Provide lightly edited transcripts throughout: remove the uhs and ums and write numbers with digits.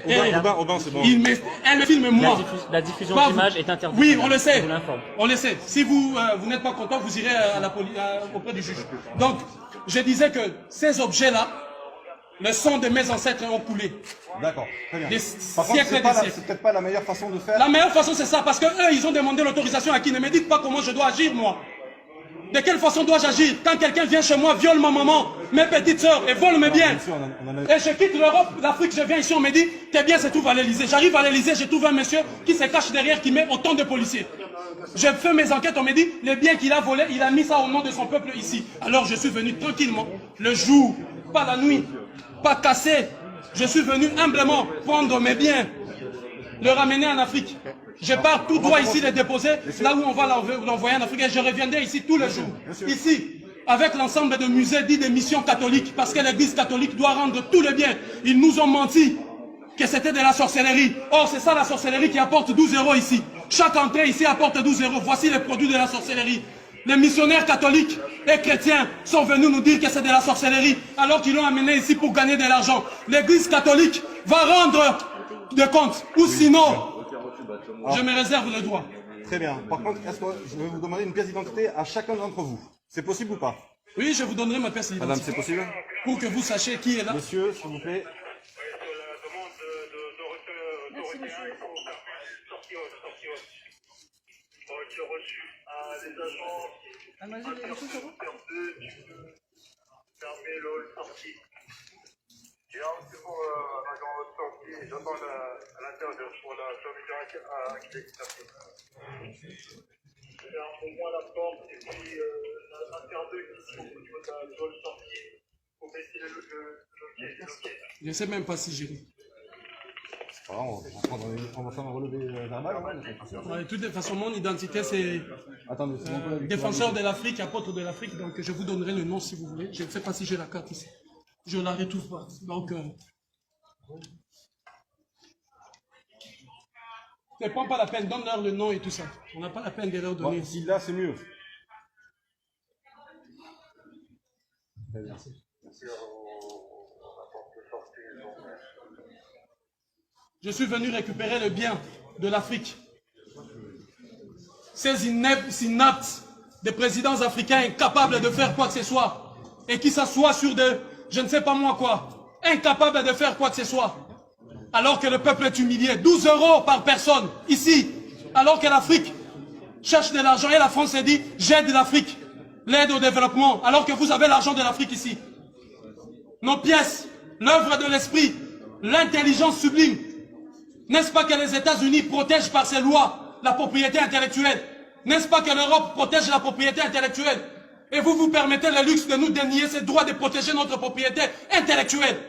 Aubin, c'est bon. Elle me filme moi. La diffusion d'images est interdite. Oui, on le sait. Je vous l'informe. On le sait. Si vous n'êtes pas content, vous irez à auprès du juge. Donc, je disais que ces objets-là, le sang de mes ancêtres ont coulé. D'accord, très bien. Des Par contre, siècles c'est peut-être pas la meilleure façon de faire. La meilleure façon, c'est ça, parce que eux, ils ont demandé l'autorisation à qui? Ne me dites pas comment je dois agir, moi. De quelle façon dois-je agir quand quelqu'un vient chez moi, viole ma maman, mes petites sœurs et vole mes biens? Et je quitte l'Europe, l'Afrique, je viens ici, on me dit, t'es bien, c'est tout à l'Élysée. J'arrive à l'Élysée, je trouve un monsieur qui se cache derrière, qui met autant de policiers. Je fais mes enquêtes, on me dit, les biens qu'il a volés, il a mis ça au nom de son peuple ici. Alors je suis venu tranquillement, le jour, pas la nuit, pas cassé. Je suis venu humblement prendre mes biens, le ramener en Afrique. Je pars tout droit ici les déposer, là où on va l'envoyer en Afrique. Et je reviendrai ici tous les jours. Ici, avec l'ensemble de musées dits des missions catholiques, parce que l'église catholique doit rendre tous les biens. Ils nous ont menti que c'était de la sorcellerie. Or, c'est ça la sorcellerie qui apporte 12 € ici. Chaque entrée ici apporte 12 €. Voici les produits de la sorcellerie. Les missionnaires catholiques et chrétiens sont venus nous dire que c'est de la sorcellerie, alors qu'ils l'ont amené ici pour gagner de l'argent. L'église catholique va rendre des comptes, ou sinon, je me réserve le droit. Très bien. Par contre, est-ce que je vais vous demander une pièce d'identité à chacun d'entre vous? C'est possible ou pas? Oui, je vous donnerai ma pièce d'identité. Madame, c'est possible? Pour que vous sachiez qui est là. Monsieur, s'il vous plaît. C'est pour l'agent sortie, j'attends à l'intérieur pour la fermeture accessible. Pour moi la porte et puis l'intérieur ici au niveau de la sortie pour baisser le loquet. Je ne sais même pas si j'ai. On va faire un relevé verbal. De toute façon, mon identité c'est défenseur de l'Afrique, apôtre de l'Afrique, donc je vous donnerai le nom si vous voulez. Je ne sais pas si j'ai la carte ici. Je ne la retrouve pas. Donc, ne prends pas la peine, donne-leur le nom et tout ça. On n'a pas la peine de leur donner. Si là, c'est mieux. Merci. Je suis venu récupérer le bien de l'Afrique. Ces inaptes des présidents africains incapables de faire quoi que ce soit et qui s'assoient sur des, je ne sais pas moi quoi, incapables de faire quoi que ce soit. Alors que le peuple est humilié. 12 € par personne, ici. Alors que l'Afrique cherche de l'argent et la France s'est dit, j'aide l'Afrique, l'aide au développement, alors que vous avez l'argent de l'Afrique ici. Nos pièces, l'œuvre de l'esprit, l'intelligence sublime. N'est-ce pas que les États-Unis protègent par ces lois la propriété intellectuelle? N'est-ce pas que l'Europe protège la propriété intellectuelle? Et vous vous permettez le luxe de nous dénier ce droit de protéger notre propriété intellectuelle.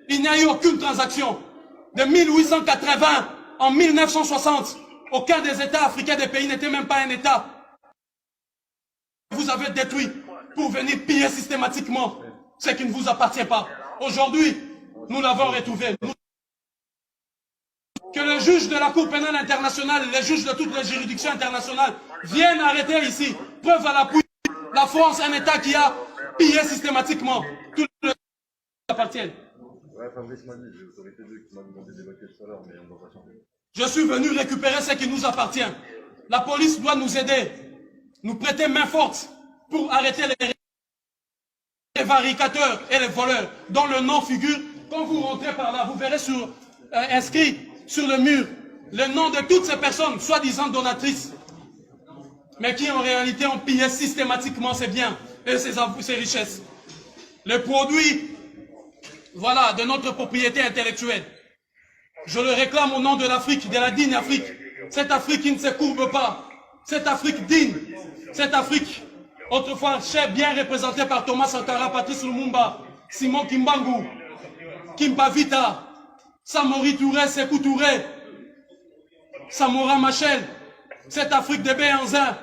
Il n'y a eu aucune transaction. De 1880 en 1960, aucun des États africains des pays n'était même pas un État. Vous avez détruit pour venir piller systématiquement ce qui ne vous appartient pas. Aujourd'hui, nous l'avons retrouvé. Que le juge de la Cour pénale internationale, les juges de toutes les juridictions internationales viennent arrêter ici. Preuve à l'appui, la France, un État qui a pillé systématiquement tout le qui appartiennent. Je suis venu récupérer ce qui nous appartient. La police doit nous aider, nous prêter main forte pour arrêter les prévaricateurs et les voleurs dont le nom figure. Quand vous rentrez par là, vous verrez inscrit sur le mur le nom de toutes ces personnes, soi-disant donatrices, mais qui en réalité ont pillé systématiquement ses biens et ses richesses. Les produits, voilà, de notre propriété intellectuelle. Je le réclame au nom de l'Afrique, de la digne Afrique. Cette Afrique qui ne se courbe pas. Cette Afrique digne. Cette Afrique, autrefois bien représentée par Thomas Sankara, Patrice Lumumba, Simon Kimbangu, Kimpa Vita, Samori Touré, Sékou Touré, Samora Machel, cette Afrique de Béhanzin.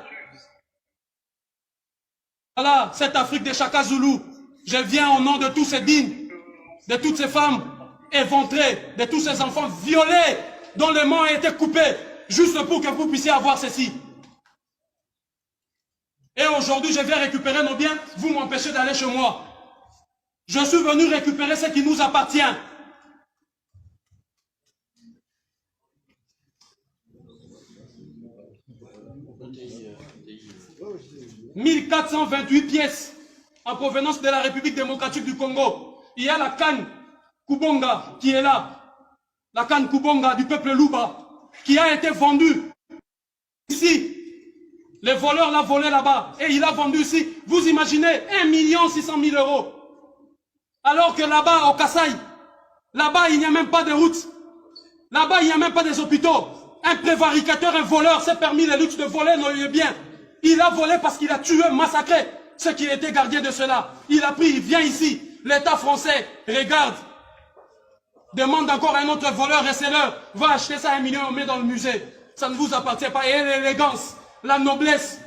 Voilà, cette Afrique de Chaka Zulu. Je viens au nom de tous ces dignes, de toutes ces femmes éventrées, de tous ces enfants violés, dont les mains ont été coupées, juste pour que vous puissiez avoir ceci. Et aujourd'hui, je viens récupérer nos biens, vous m'empêchez d'aller chez moi. Je suis venu récupérer ce qui nous appartient. 1428 pièces en provenance de la République démocratique du Congo. Il y a la canne Kubonga qui est là. La canne Kubonga du peuple Luba qui a été vendue ici. Les voleurs l'ont volé là-bas et il a vendu ici. Vous imaginez 1 600 000 €. Alors que là-bas, au Kasaï, là-bas, il n'y a même pas de route. Là-bas, il n'y a même pas des hôpitaux. Un prévaricateur, un voleur s'est permis le luxe de voler nos biens. Il a volé parce qu'il a tué, massacré ceux qui étaient gardiens de cela. Il a pris, il vient ici. L'État français regarde. Demande encore à un autre voleur, restez-le. Va acheter ça à 1 million, on met dans le musée. Ça ne vous appartient pas. Et l'élégance, la noblesse.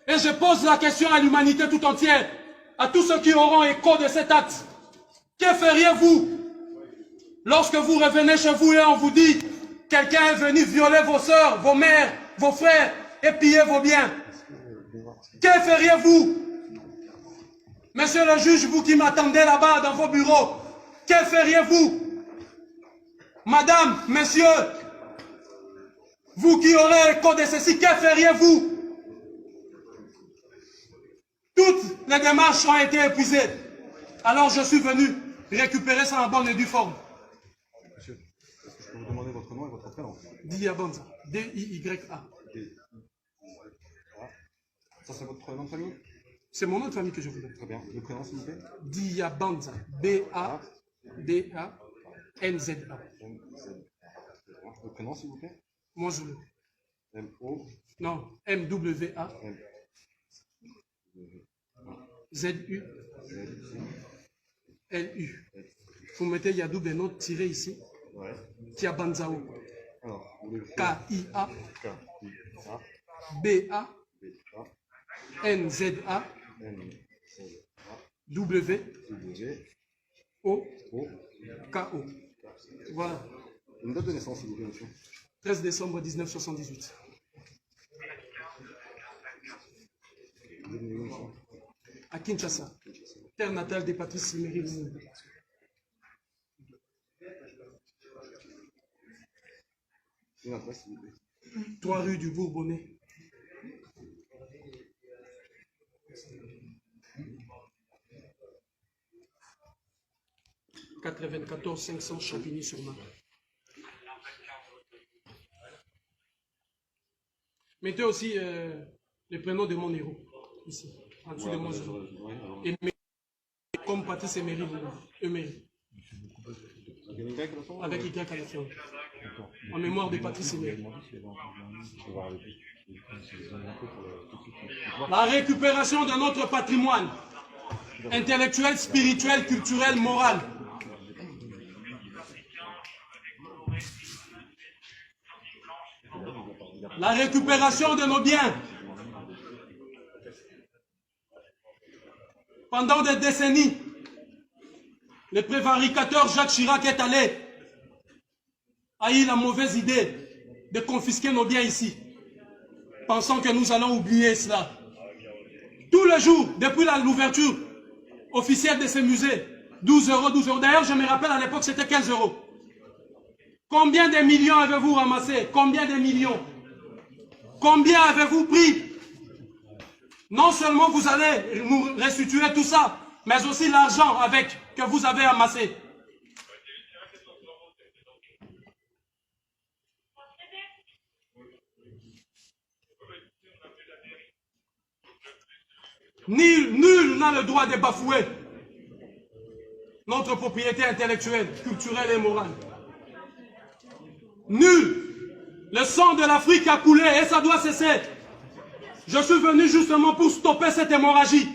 Et je pose la question à l'humanité tout entière. À tous ceux qui auront écho de cet acte. Que feriez-vous lorsque vous revenez chez vous et on vous dit quelqu'un est venu violer vos sœurs, vos mères, vos frères et piller vos biens? Que feriez-vous? Monsieur le juge, vous qui m'attendez là-bas dans vos bureaux, que feriez-vous? Madame, messieurs, vous qui aurez écho de ceci, que feriez-vous? Toutes les démarches ont été épuisées. Alors je suis venu récupérer ça en bonne et due forme. Monsieur, est-ce que je peux vous demander votre nom et votre prénom? Diabanza. D-I-Y-A. Ça, c'est votre nom de famille? C'est mon nom de famille que je vous donne. Très bien. Le prénom, s'il vous plaît? Diabanza. B-A-D-A-N-Z-A. Le prénom, s'il vous plaît? Moi, je le. M-O. Non, M-W-A. Z-U. L-U. Vous mettez Yadou Beno tiré ici. Ouais. Diabanzao. Alors, vous voulez le K-I-A. K-I-A. B-A. B-A. N-Z-A. N-Z-A. W. W. O. O. K-O. Voilà. Une date de naissance, s'il vous plaît, monsieur. 13 décembre 1978. Vous êtes né où, monsieur? À Kinshasa. Terre natale des Patrice Emery Lumumba. Une adresse, s'il vous plaît. 3 rue du Bourbonnais. « 94 500 Champigny-sur-Marne. » Mettez aussi le prénom de mon héros, ici, en dessous de mon héros. Comme Patrice Emery, Emery. Avec Y à la fin. En mémoire de Patrice Emery. La récupération de notre patrimoine intellectuel, spirituel, culturel, moral. La récupération de nos biens. Pendant des décennies, le prévaricateur Jacques Chirac est allé, a eu la mauvaise idée de confisquer nos biens ici, pensant que nous allons oublier cela. Tous les jours, depuis l'ouverture officielle de ces musées, 12 €, 12 €. D'ailleurs, je me rappelle à l'époque, c'était 15 €. Combien de millions avez-vous ramassé? Combien de millions? Combien avez-vous pris? Non seulement vous allez nous restituer tout ça, mais aussi l'argent avec que vous avez amassé. Nul n'a le droit de bafouer notre propriété intellectuelle, culturelle et morale. Nul. Le sang de l'Afrique a coulé et ça doit cesser. Je suis venu justement pour stopper cette hémorragie.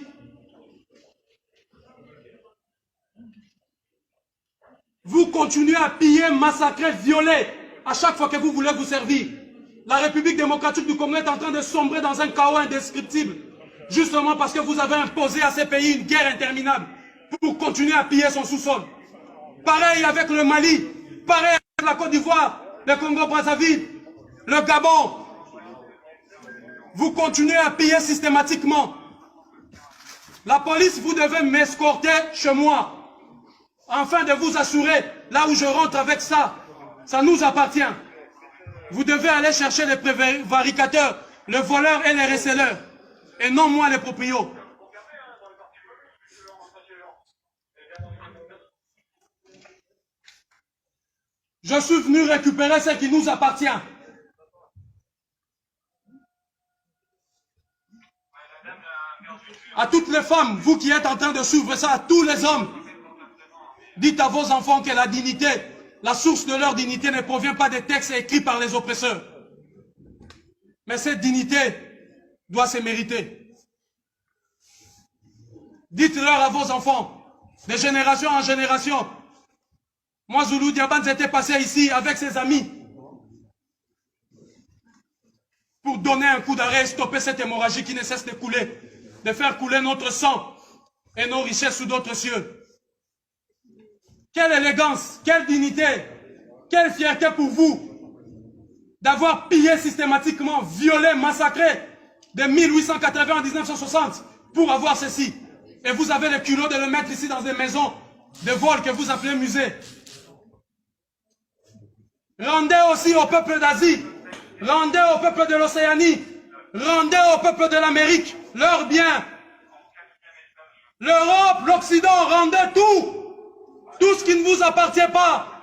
Vous continuez à piller, massacrer, violer à chaque fois que vous voulez vous servir. La République démocratique du Congo est en train de sombrer dans un chaos indescriptible. Justement parce que vous avez imposé à ces pays une guerre interminable pour continuer à piller son sous-sol. Pareil avec le Mali, pareil avec la Côte d'Ivoire, le Congo-Brazzaville, le Gabon. Vous continuez à piller systématiquement. La police, vous devez m'escorter chez moi, afin de vous assurer, là où je rentre avec ça, ça nous appartient. Vous devez aller chercher les prévaricateurs, le voleur et les receleurs, et non moi les proprios. Je suis venu récupérer ce qui nous appartient. À toutes les femmes, vous qui êtes en train de suivre ça, à tous les hommes, dites à vos enfants que la dignité, la source de leur dignité ne provient pas des textes écrits par les oppresseurs. Mais cette dignité doit se mériter. Dites-leur à vos enfants, de génération en génération. Moi, Zulu Diabans était passé ici avec ses amis pour donner un coup d'arrêt et stopper cette hémorragie qui ne cesse de couler, de faire couler notre sang et nos richesses sous d'autres cieux. Quelle élégance, quelle dignité, quelle fierté pour vous d'avoir pillé systématiquement, violé, massacré de 1880 à 1960 pour avoir ceci. Et vous avez le culot de le mettre ici dans des maisons de vol que vous appelez musée. Rendez aussi au peuple d'Asie, rendez au peuple de l'Océanie, rendez au peuple de l'Amérique leurs biens. L'Europe, l'Occident, rendez tout, tout ce qui ne vous appartient pas.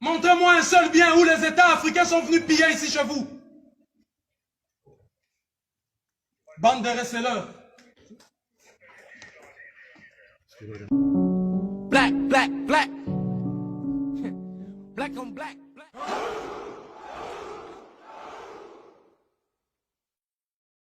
Montrez-moi un seul bien où les États africains sont venus piller ici chez vous. Bande de receleurs. Black, black, black. Black on black, black.